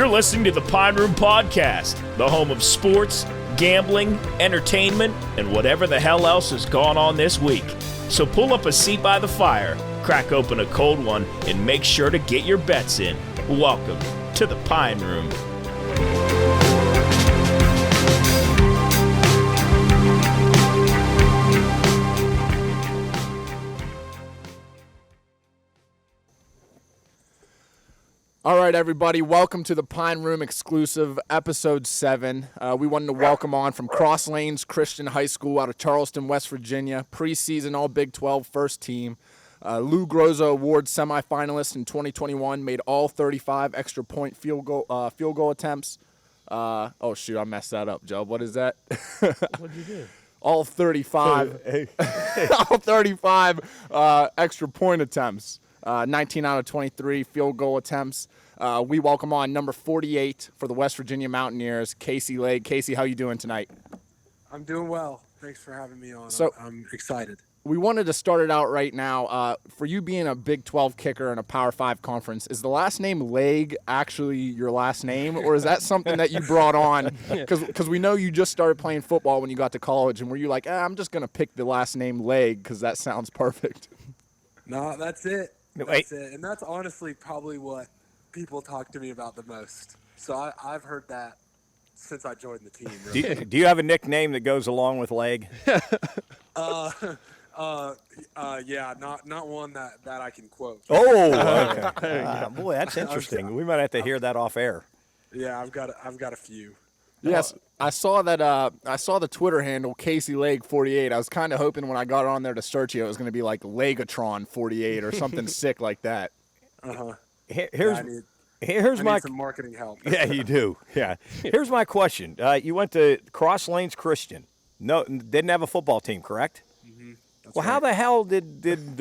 You're listening to the Pine Room Podcast, the home of sports, gambling, entertainment, and whatever the hell else has gone on this week. So pull up a seat by the fire, crack open a cold one, and make sure to get your bets in. Welcome to the Pine Room. All right, everybody, welcome to the Pine Room exclusive, episode 7. We wanted to welcome on from Cross Lanes Christian High School out of Charleston, West Virginia, preseason All Big 12 first team. Lou Groza Award semifinalist in 2021, made all 35 extra point field goal attempts. Oh, shoot, I messed that up, Joe. What is that? What'd you do? All 35. All 35 extra point attempts. 19 out of 23 field goal attempts. We welcome on number 48 for the West Virginia Mountaineers, Legg. Casey, how you doing tonight? I'm doing well. Thanks for having me on. So, I'm excited. We wanted to start it out right now. For you being a Big 12 kicker in a Power 5 conference, is the last name Legg actually your last name, or is that something that you brought on? Because we know you just started playing football when you got to college, and were you like, I'm just going to pick the last name Legg because that sounds perfect? No, that's it. That's it. And that's honestly probably what people talk to me about the most. So I've heard that since I joined the team. Really. Do you have a nickname that goes along with Legg? Yeah, not one that I can quote. Oh, okay. Boy, that's interesting. We might have to hear that off air. Yeah, I've got a few. Yes, I saw that. I saw the Twitter handle Casey Legg 48. I was kind of hoping when I got on there to search you, it was going to be like Legatron 48 or something sick like that. Here's I my need some marketing help. Yeah, you do. Yeah. Here's my question. You went to Cross Lanes Christian. No, didn't have a football team, correct? Mm-hmm. Well, how the hell did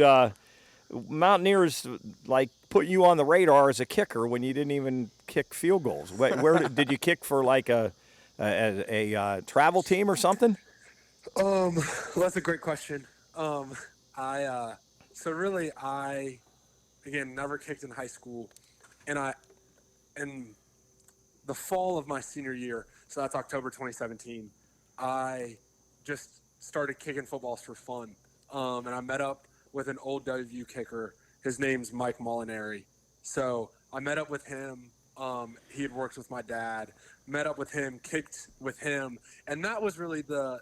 Mountaineers like put you on the radar as a kicker when you didn't even kick field goals? Where did you kick for like a travel team or something? Well, that's a great question. I again never kicked in high school, and in the fall of my senior year, so that's October 2017, I just started kicking footballs for fun. And I met up with an old WVU kicker. His name's Mike Molinari. So I met up with him. He had worked with my dad. Met up with him, kicked with him, and that was really the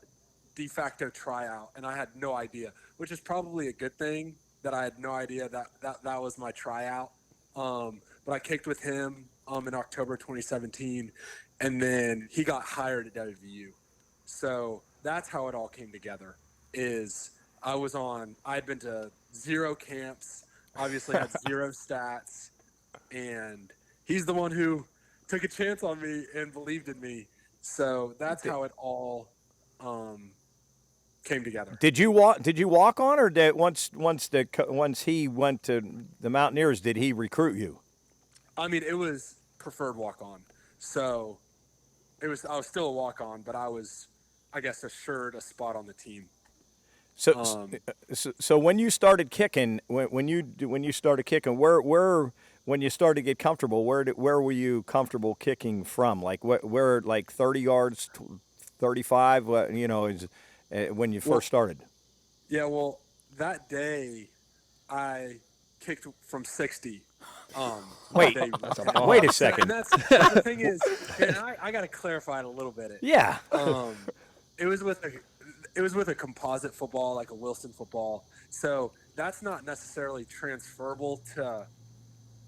de facto tryout. And I had no idea, which is probably a good thing that I had no idea that was my tryout. But I kicked with him in October 2017, and then he got hired at WVU. So that's how it all came together. I had been to 0 camps, obviously had 0 stats, and he's the one who took a chance on me and believed in me. So that's how it all came together. Did you walk on, or once he went to the Mountaineers, did he recruit you? I mean, it was preferred walk on. So I was still a walk on, but I was, I guess, assured a spot on the team. So when you started kicking, when you started kicking, where when you started to get comfortable, where were you comfortable kicking from? Like where like 30 yards, 35? When you first started. Yeah, well, that day I kicked from 60. Wait a second. And that's the thing is, and I got to clarify it a little bit. Yeah. It was with a composite football, like a Wilson football. So that's not necessarily transferable to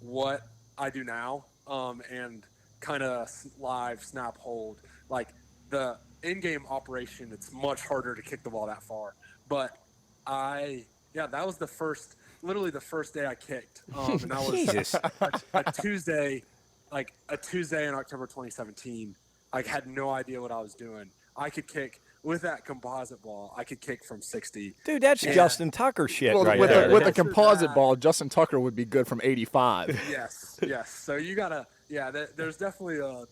what I do now, and kind of live snap hold. Like the in-game operation, it's much harder to kick the ball that far. But that was literally the first day I kicked. And that was a Tuesday in October 2017. I had no idea what I was doing. I could kick with that composite ball. I could kick from 60. Dude, that's Justin Tucker shit right with there. With a composite ball, Justin Tucker would be good from 85. Yes. So you gotta, there's definitely a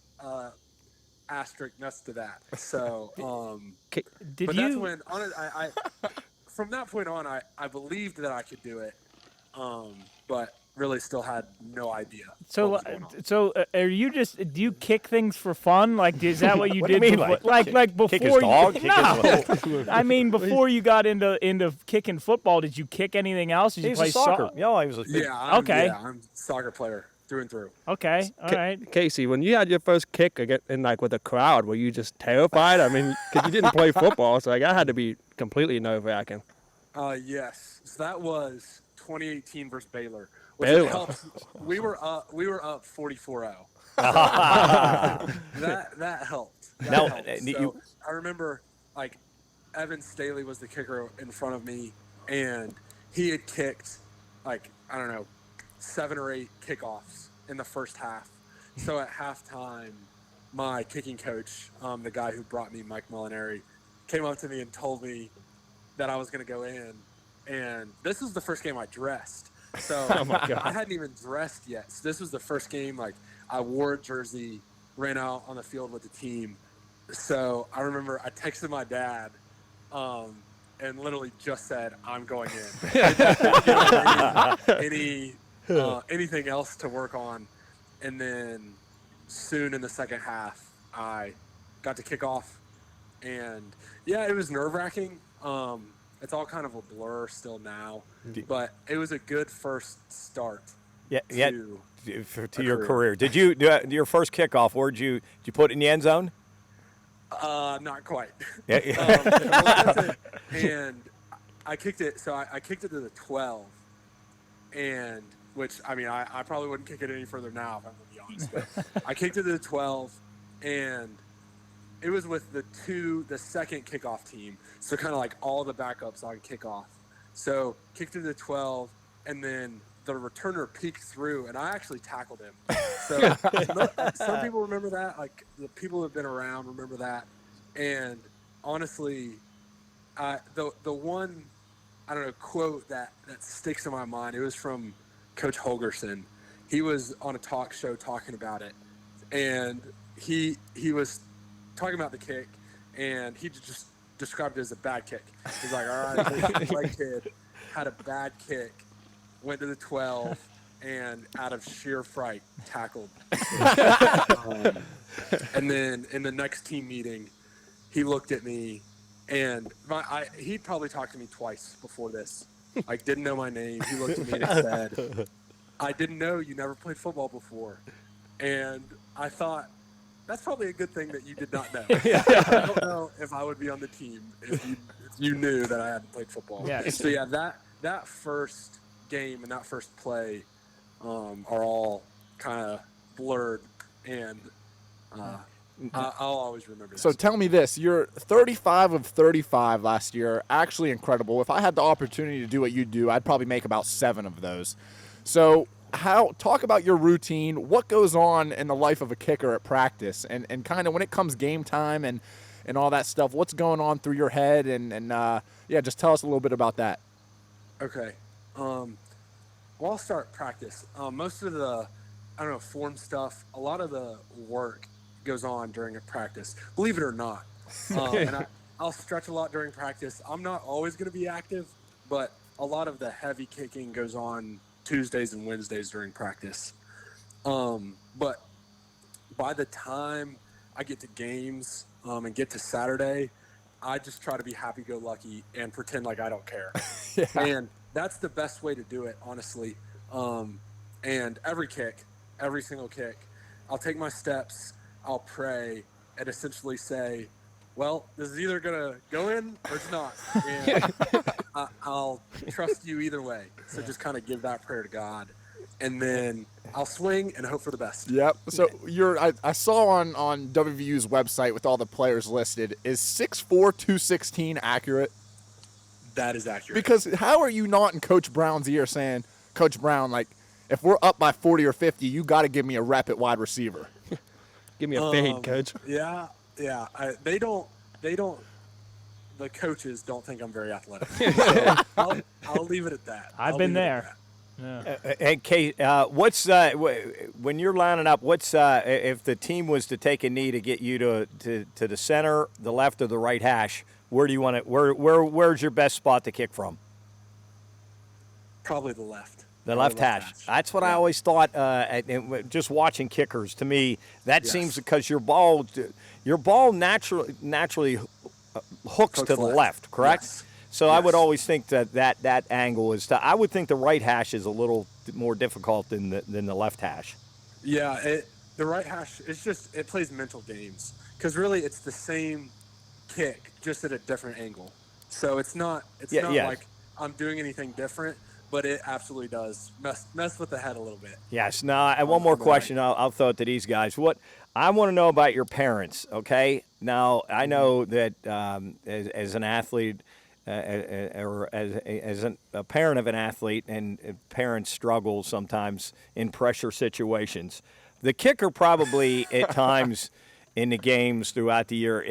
asterisk next to that. So, that's when I from that point on, I believed that I could do it. But really still had no idea. So, what was going on. are you do you kick things for fun? Like, is that what you What do did? you mean, before, like before kick his dog? No, I mean before you got into kicking football, did you kick anything else? Did you He's play a soccer. Yeah, he was a I'm a soccer player through and through. Okay, all right. Casey, when you had your first kick with a crowd, were you just terrified? I mean, because you didn't play football, so that had to be completely nerve-wracking. Yes. So that was 2018 versus Baylor. Which Baylor. helps. We were up 44-0. That helped. Now, So I remember like Evan Staley was the kicker in front of me, and he had kicked like 7 or 8 kickoffs in the first half. So at halftime, my kicking coach, the guy who brought me, Mike Molinari, came up to me and told me that I was going to go in. And this was the first game I dressed. So Oh my God. I hadn't even dressed yet. So this was the first game, like, I wore a jersey, ran out on the field with the team. So I remember I texted my dad and literally just said, I'm going in. Didn't give anything else to work on. And then soon in the second half, I got to kick off. And, yeah, it was nerve-wracking. It's all kind of a blur still now, but it was a good first start. To your career. Did you your first kickoff? Did you put it in the end zone? Not quite. Yeah. And I kicked it. So I kicked it to the 12, and which I probably wouldn't kick it any further now if I'm going to be honest. But I kicked it to the 12, and it was with the second kickoff team. So kind of like all the backups on kickoff. So kicked it to the 12, and then the returner peeked through, and I actually tackled him. So some people remember that. Like the people who have been around remember that. And honestly, the one quote that sticks in my mind. It was from Coach Holgerson. He was on a talk show talking about it, and he was talking about the kick, and he just described it as a bad kick. He's like, all right, my kid had a bad kick, went to the 12, and out of sheer fright, tackled. And then in the next team meeting, he looked at me, and he'd probably talked to me twice before this. Like, didn't know my name. He looked at me and said, I didn't know you never played football before. And I thought, that's probably a good thing that you did not know. I don't know if I would be on the team if you knew that I hadn't played football. Yeah. So, yeah, that first game and that first play are all kind of blurred, and I'll always remember that. So tell me this, you're 35 of 35 last year, actually incredible. If I had the opportunity to do what you do, I'd probably make about 7 of those. So talk about your routine, what goes on in the life of a kicker at practice, and kind of when it comes game time and all that stuff, what's going on through your head, and just tell us a little bit about that. Okay. Well, I'll start practice. Most of the, form stuff, a lot of the work goes on during a practice, believe it or not. And I'll stretch a lot during practice. I'm not always going to be active, but a lot of the heavy kicking goes on Tuesdays and Wednesdays during practice. But by the time I get to games and get to Saturday, I just try to be happy-go-lucky and pretend like I don't care. Yeah. And that's the best way to do it, honestly. And every single kick, I'll take my steps, I'll pray, and essentially say, well, this is either going to go in or it's not. And I'll trust you either way. So just kind of give that prayer to God. And then I'll swing and hope for the best. Yep. So I saw on WVU's website with all the players listed, is 6'4", 216 accurate? That is accurate. Because how are you not in Coach Brown's ear saying, Coach Brown, like, if we're up by 40 or 50, you got to give me a rep at wide receiver. Give me a fade, Coach. Yeah. They don't. The coaches don't think I'm very athletic. So I'll leave it at that. I've been there. Yeah. And Kate, what's when you're lining up? What's if the team was to take a knee to get you to the center, the left, or the right hash? Where do you want it? Where's your best spot to kick from? Probably the left. The left hash. That's what I always thought. Just watching kickers, to me, that seems because your ball naturally hooks to the left, correct? Yes. So I would always think that angle is. I would think the right hash is a little more difficult than the left hash. Yeah, the right hash. It plays mental games because really it's the same kick just at a different angle. So it's not like I'm doing anything different. But it absolutely does mess with the head a little bit. Yes. Now, one more question. I'll throw it to these guys. What I want to know about your parents. Okay. Now, I know that as an athlete, or as a parent of an athlete, and parents struggle sometimes in pressure situations. The kicker probably at times in the games throughout the year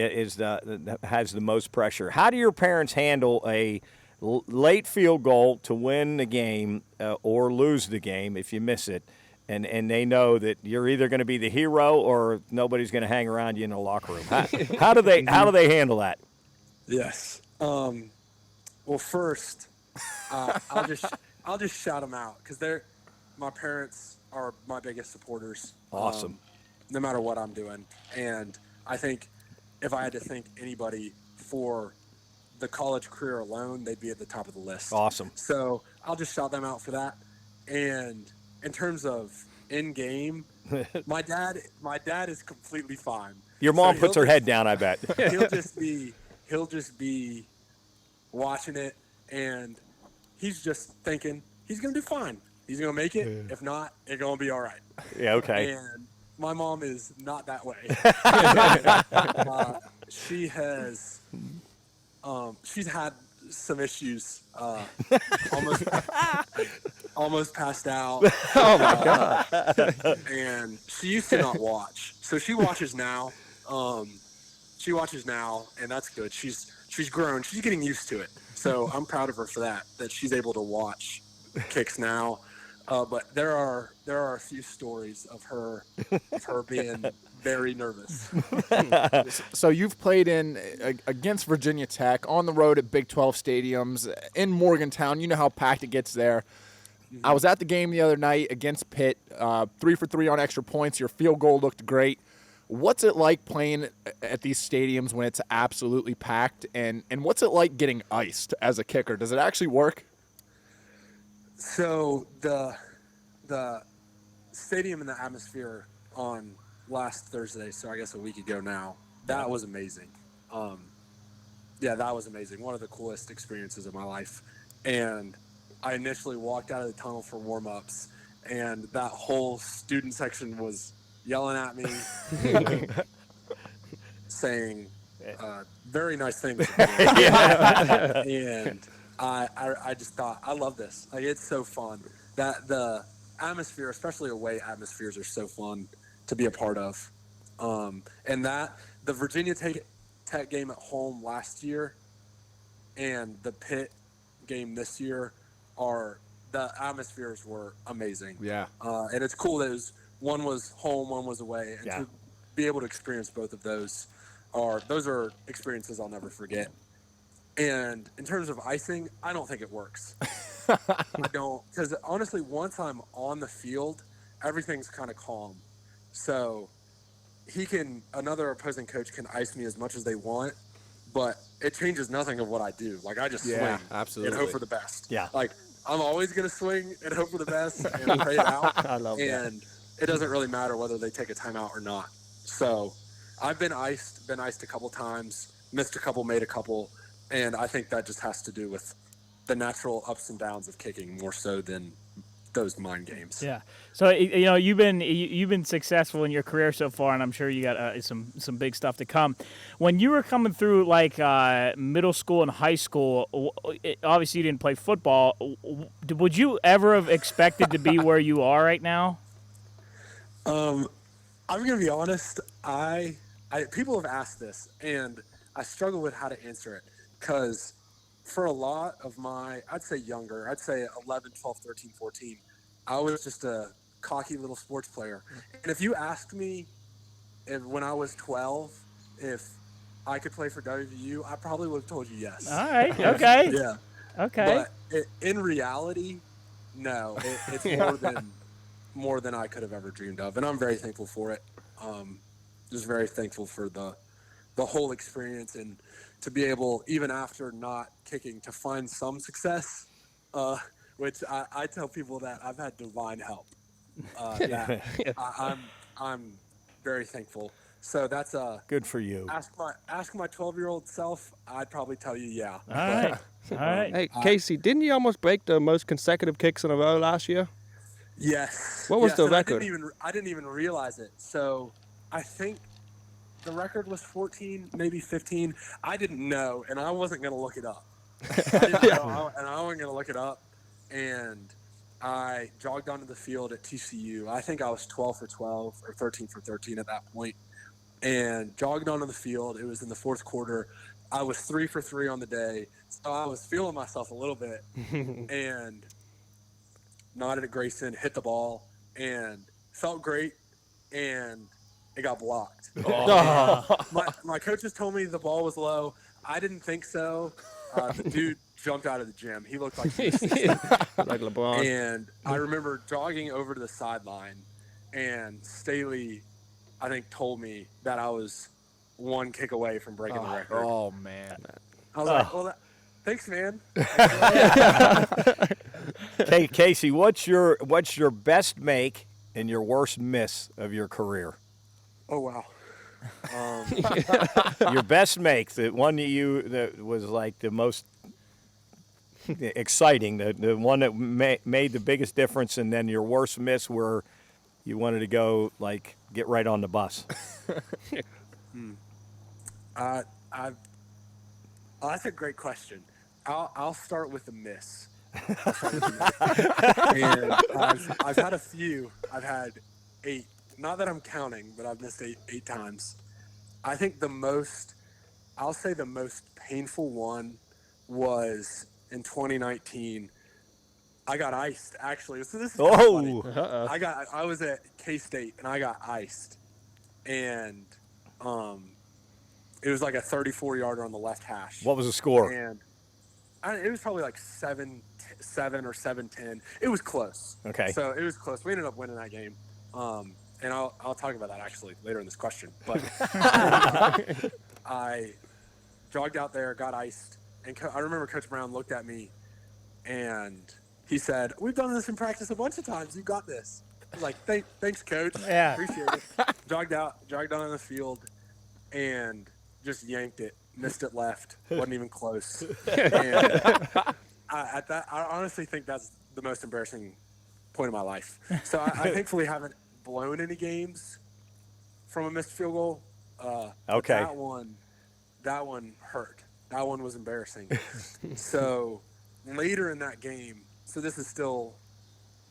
has the most pressure. How do your parents handle a late field goal to win the game or lose the game if you miss it, and they know that you're either going to be the hero or nobody's going to hang around you in the locker room? How do they handle that? Yes. Well, first, I'll just shout them out because my parents are my biggest supporters. Awesome. No matter what I'm doing, and I think if I had to thank anybody for the college career alone, they'd be at the top of the list. Awesome. So I'll just shout them out for that. And in terms of in game, my dad is completely fine. Your mom puts her head down, I bet. He'll just be watching it, and he's just thinking he's gonna do fine. He's gonna make it. If not, it's gonna be all right. Yeah. Okay. And my mom is not that way. She's had some issues. Almost passed out. Oh my God! And she used to not watch, so she watches now. And that's good. She's grown. She's getting used to it. So I'm proud of her for that she's able to watch kicks now. But there are a few stories of her being very nervous. So you've played against Virginia Tech, on the road at Big 12 stadiums, in Morgantown. You know how packed it gets there. Mm-hmm. I was at the game the other night against Pitt, 3 for 3 on extra points. Your field goal looked great. What's it like playing at these stadiums when it's absolutely packed, and what's it like getting iced as a kicker? Does it actually work? So the stadium and the atmosphere on last Thursday, so I guess a week ago now, that was amazing. That was amazing. One of the coolest experiences of my life. And I initially walked out of the tunnel for warm-ups, and that whole student section was yelling at me, saying very nice things. And I just thought, I love this. Like, it's so fun. That the atmosphere, especially away atmospheres, are so fun to be a part of. And that the Virginia Tech game at home last year and the Pitt game this year the atmospheres were amazing. Yeah. And it's cool that one was home, one was away, and to be able to experience both of those are experiences I'll never forget. And in terms of icing, I don't think it works. I don't, because honestly, once I'm on the field, everything's kind of calm. So another opposing coach can ice me as much as they want, but it changes nothing of what I do. Like, I just swing absolutely, and hope for the best. Yeah. Like, I'm always going to swing and hope for the best and pray it out. I love that. And it doesn't really matter whether they take a timeout or not. So I've been iced a couple times, missed a couple, made a couple. And I think that just has to do with the natural ups and downs of kicking more so than those mind games. Yeah. So you've been successful in your career so far, and I'm sure you got some big stuff to come. When you were coming through like middle school and high school, obviously you didn't play football. Would you ever have expected to be where you are right now? I'm gonna be honest. People have asked this, and I struggle with how to answer it because for a lot of I'd say 11, 12, 13, 14, I was just a cocky little sports player. And if you asked me when I was 12 if I could play for WVU, I probably would have told you yes. All right. Okay. Yeah. Okay. But in reality, No, it's more than I could have ever dreamed of, and I'm very thankful for it. Just very thankful for the whole experience, and to be able, even after not kicking, to find some success, which I tell people that I've had divine help. I'm very thankful. So that's Good for you. Ask my 12-year-old self. I'd probably tell you yeah. All right. All right. Hey, Casey, didn't you almost break the most consecutive kicks in a row last year? Yes. What was the and record? I didn't even realize it. So I think the record was 14, maybe 15. I didn't know, and I wasn't going to look it up. I didn't know, and I wasn't going to look it up. And I jogged onto the field at TCU. I think I was 12 for 12 or 13 for 13 at that point. And jogged onto the field. It was in the fourth quarter. I was 3 for 3 on the day. So I was feeling myself a little bit. And nodded at Grayson, hit the ball, and felt great. And it got blocked. My coaches told me the ball was low. I didn't think so. The dude jumped out of the gym. He looked like Like LeBron. And I remember jogging over to the sideline, and Staley, I think, told me that I was one kick away from breaking the record. Oh, man. I was like, well, thanks, man. Hey, Casey, what's your best make and your worst miss of your career? Oh, wow. Your best make, the one that was like the most exciting, the one that made the biggest difference, and then your worst miss where you wanted to go, like, get right on the bus. That's a great question. I'll start with the miss. And I've had a few. I've had 8. Not that I'm counting, but I've missed eight times. I think I'll say the most painful one was in 2019. I got iced, actually. So this is funny. I was at K-State and I got iced, and it was like a 34-yarder on the left hash. What was the score? And it was probably like 7-7 or 7-10. It was close. Okay. So it was close. We ended up winning that game. And I'll talk about that actually later in this question. But I jogged out there, got iced, and I remember Coach Brown looked at me, and he said, "We've done this in practice a bunch of times. You got this." I was like, "Thanks, Coach. Yeah. Appreciate it." Jogged out on the field, and just yanked it. Missed it left. Wasn't even close. And I honestly think that's the most embarrassing point of my life. So I thankfully haven't blown any games from a missed field goal. Okay. That one hurt. That one was embarrassing. So later in that game, so this is still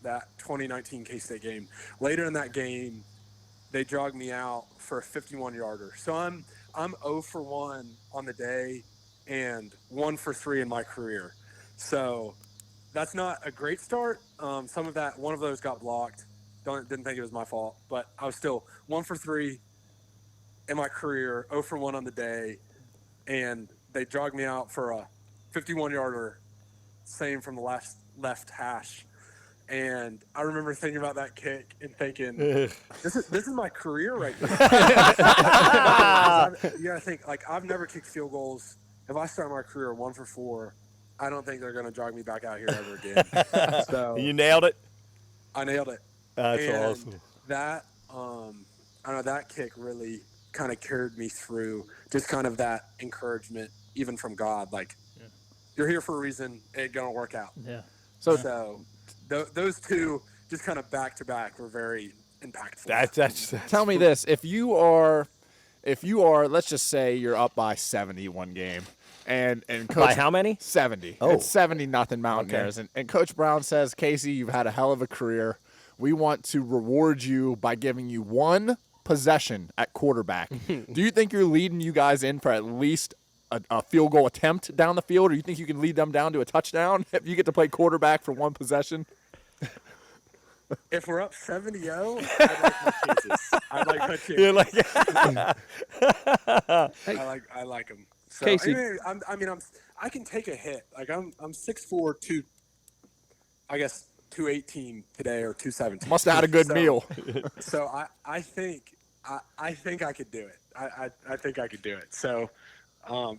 that 2019 K-State game. Later in that game, they jogged me out for a 51-yarder. So I'm 0 for 1 on the day and 1 for 3 in my career. So that's not a great start. One of those got blocked. Didn't think it was my fault, but I was still 1 for 3 in my career, 0 for 1 on the day, and they jogged me out for a 51-yarder, same from the left hash. And I remember thinking about that kick and thinking, this is my career right now. You gotta think, like, I've never kicked field goals. If I start my career 1 for 4, I don't think they're gonna jog me back out here ever again. So You nailed it. I nailed it. That's And awesome. That I don't know, that kick really kind of carried me through. Just kind of that encouragement, even from God, like, you're here for a reason. It's gonna work out. Yeah. So those two, just kind of back to back, were very impactful. That's Tell me this: if you are, let's just say you're up by 70 one game, and Coach, by how many? 70. Oh. It's 70-0 Mountaineers, and Coach Brown says, "Casey, you've had a hell of a career. We want to reward you by giving you one possession at quarterback." Do you think you're leading you guys in for at least a field goal attempt down the field, or you think you can lead them down to a touchdown if you get to play quarterback for one possession? If we're up 70-0, I'd like my chances. You're like, I like them. So, Casey. I can take a hit. Like, I'm 6'4", I guess 218 today or 217. Must have had a good meal. So I think I could do it. I think I could do it. So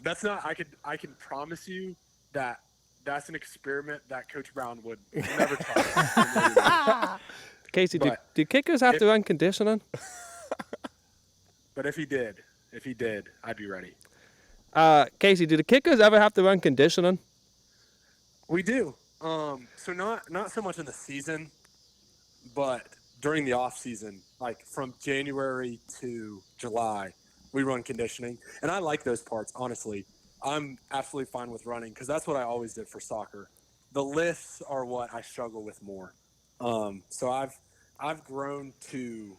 that's not. I can promise you that that's an experiment that Coach Brown would never try. Casey, do kickers have to run conditioning? But if he did, I'd be ready. Casey, do the kickers ever have to run conditioning? We do. So not so much in the season, but during the off season, like from January to July, we run conditioning, and I like those parts. Honestly, I'm absolutely fine with running because that's what I always did for soccer. The lifts are what I struggle with more. So I've grown to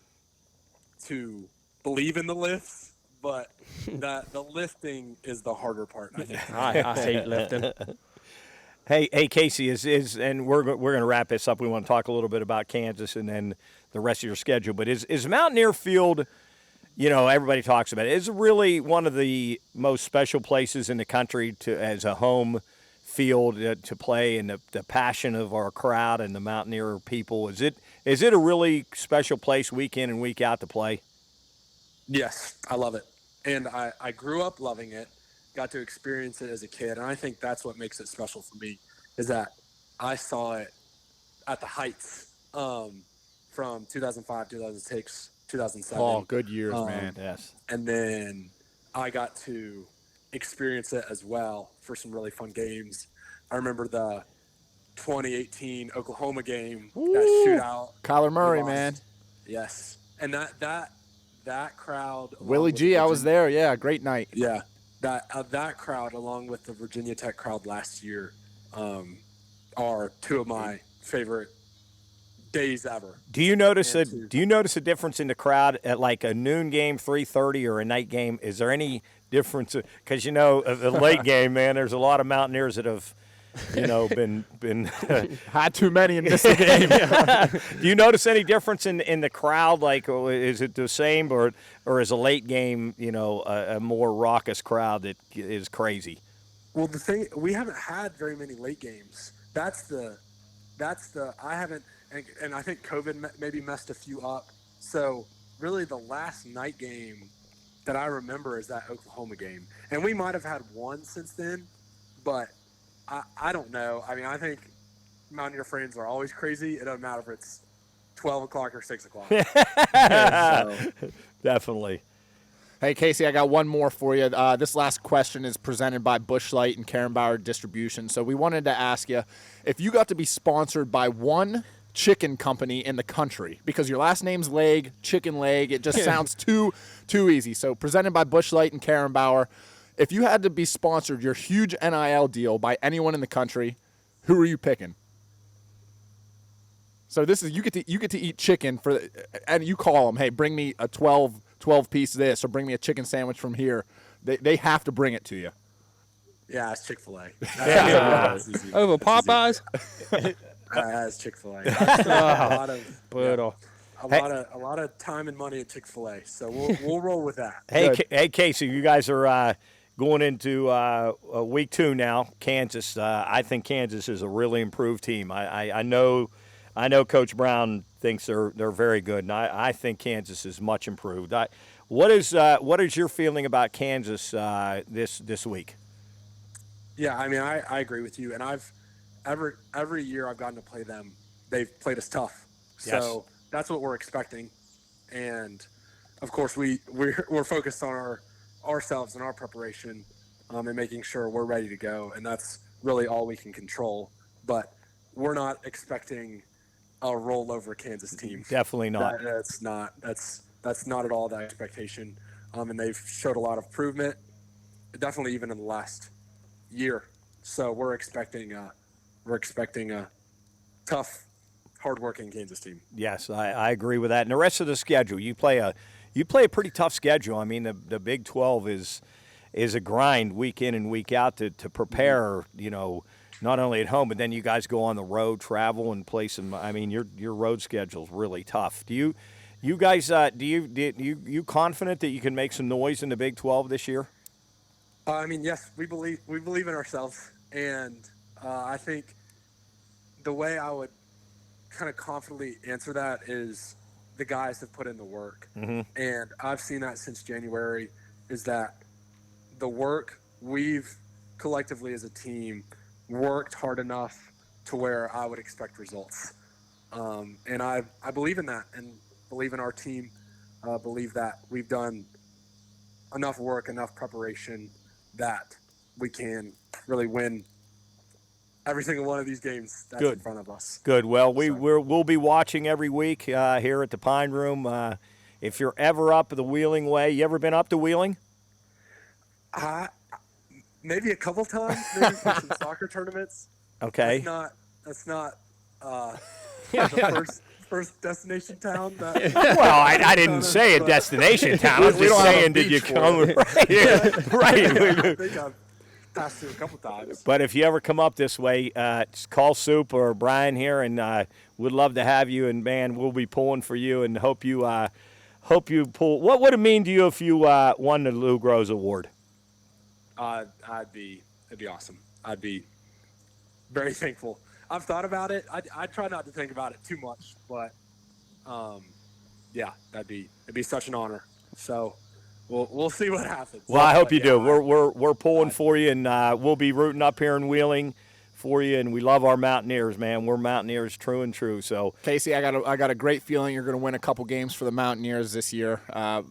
believe in the lifts, but the lifting is the harder part. I think. I hate lifting. Hey, Casey, and we're going to wrap this up. We want to talk a little bit about Kansas and then the rest of your schedule. But is Mountaineer Field, everybody talks about it, is really one of the most special places in the country as a home field to play, and the passion of our crowd and the Mountaineer people. Is it a really special place week in and week out to play? Yes, I love it, and I grew up loving it. Got to experience it as a kid, and I think that's what makes it special for me, is that I saw it at the heights from 2005, 2006, 2007. Oh, good years, man. Yes. And then I got to experience it as well for some really fun games. I remember the 2018 Oklahoma game, that shootout. Kyler Murray, we lost. man. Yes, and that crowd. Willie G, I was there. Yeah, great night. Yeah. That crowd, along with the Virginia Tech crowd last year, are two of my favorite days ever. Do you notice a difference in the crowd at like a noon game, 3:30, or a night game? Is there any difference? Because the late game, man, there's a lot of Mountaineers that have, been Had too many and missed the game. Do you notice any difference in the crowd? Like, is it the same, or is a late game, a more raucous crowd that is crazy? Well, the thing, we haven't had very many late games. That's the I haven't, and I think COVID maybe messed a few up. So really, the last night game that I remember is that Oklahoma game, and we might have had one since then, but I don't know. I mean, I think Mountaineer fans are always crazy. It doesn't matter if it's 12 o'clock or 6 o'clock. Definitely. Hey, Casey, I got one more for you. This last question is presented by Busch Light and Karen Bauer Distribution. So we wanted to ask you, if you got to be sponsored by one chicken company in the country, because your last name's Legg, Chicken Legg, it just sounds too easy. So presented by Busch Light and Karen Bauer. If you had to be sponsored, your huge NIL deal by anyone in the country, who are you picking? So this is you get to eat chicken and you call them, hey, bring me a 12 piece of this, or bring me a chicken sandwich from here. They have to bring it to you. Yeah, it's Chick-fil-A. Over Popeyes? It's Chick-fil-A. A lot of time and money at Chick-fil-A. So we'll roll with that. Hey, Casey, you guys are going into week 2 now. Kansas. I think Kansas is a really improved team. I know Coach Brown thinks they're very good, and I think Kansas is much improved. What is your feeling about Kansas this week? Yeah, I mean, I agree with you, and every year I've gotten to play them, they've played us tough. So that's what we're expecting, and of course we're focused on ourselves and our preparation, and making sure we're ready to go, and that's really all we can control. But we're not expecting a rollover Kansas team. Definitely not. That's not at all the expectation, and they've showed a lot of improvement, definitely even in the last year. So we're expecting a tough, hardworking Kansas team. Yes, I agree with that. And the rest of the schedule, you play a pretty tough schedule. I mean, the Big 12 is a grind week in and week out to prepare. Not only at home, but then you guys go on the road, travel, and play some. I mean, your road schedule's really tough. Do you guys you confident that you can make some noise in the Big 12 this year? I mean, yes, we believe in ourselves, and I think the way I would kind of confidently answer that is the guys have put in the work. And I've seen that since January, is that the work we've collectively as a team worked hard enough to where I would expect results. And I believe in that and believe in our team, believe that we've done enough work, enough preparation that we can really win every single one of these games that's in front of us. Good. Well, we'll be watching every week here at the Pine Room. If you're ever up the Wheeling way, you ever been up to Wheeling? Maybe a couple times, maybe for some soccer tournaments. Okay. That's not the first destination town. Well, I didn't say a destination town. I was just saying, did you come? Right. I think I've passed through a couple times. But if you ever come up this way, just call Soup or Brian here, and we'd love to have you. And man, we'll be pulling for you, and hope you pull. What would it mean to you if you won the Lou Groza Award? It'd be awesome. I'd be very thankful. I've thought about it. I try not to think about it too much, but yeah, it'd be such an honor. So we'll see what happens. Well, I hope you do. We're pulling for you, and we'll be rooting up here in Wheeling for you. And we love our Mountaineers, man. We're Mountaineers, true and true. So Casey, I got a great feeling you're going to win a couple games for the Mountaineers this year.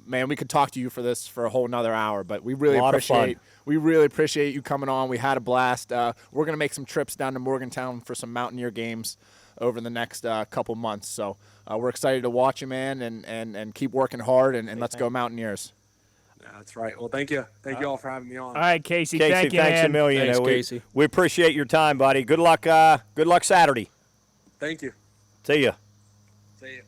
Man, we could talk to you for this for a whole nother hour, but we really appreciate you coming on. We had a blast. We're going to make some trips down to Morgantown for some Mountaineer games over the next couple months. So we're excited to watch you, man, and keep working hard, and let's go Mountaineers. Yeah, that's right. Well, thank you. Thank you all for having me on. All right, Casey. Casey, thank you, thanks man. a million. Thanks, Casey. We appreciate your time, buddy. Good luck. Good luck Saturday. Thank you. See ya. See you.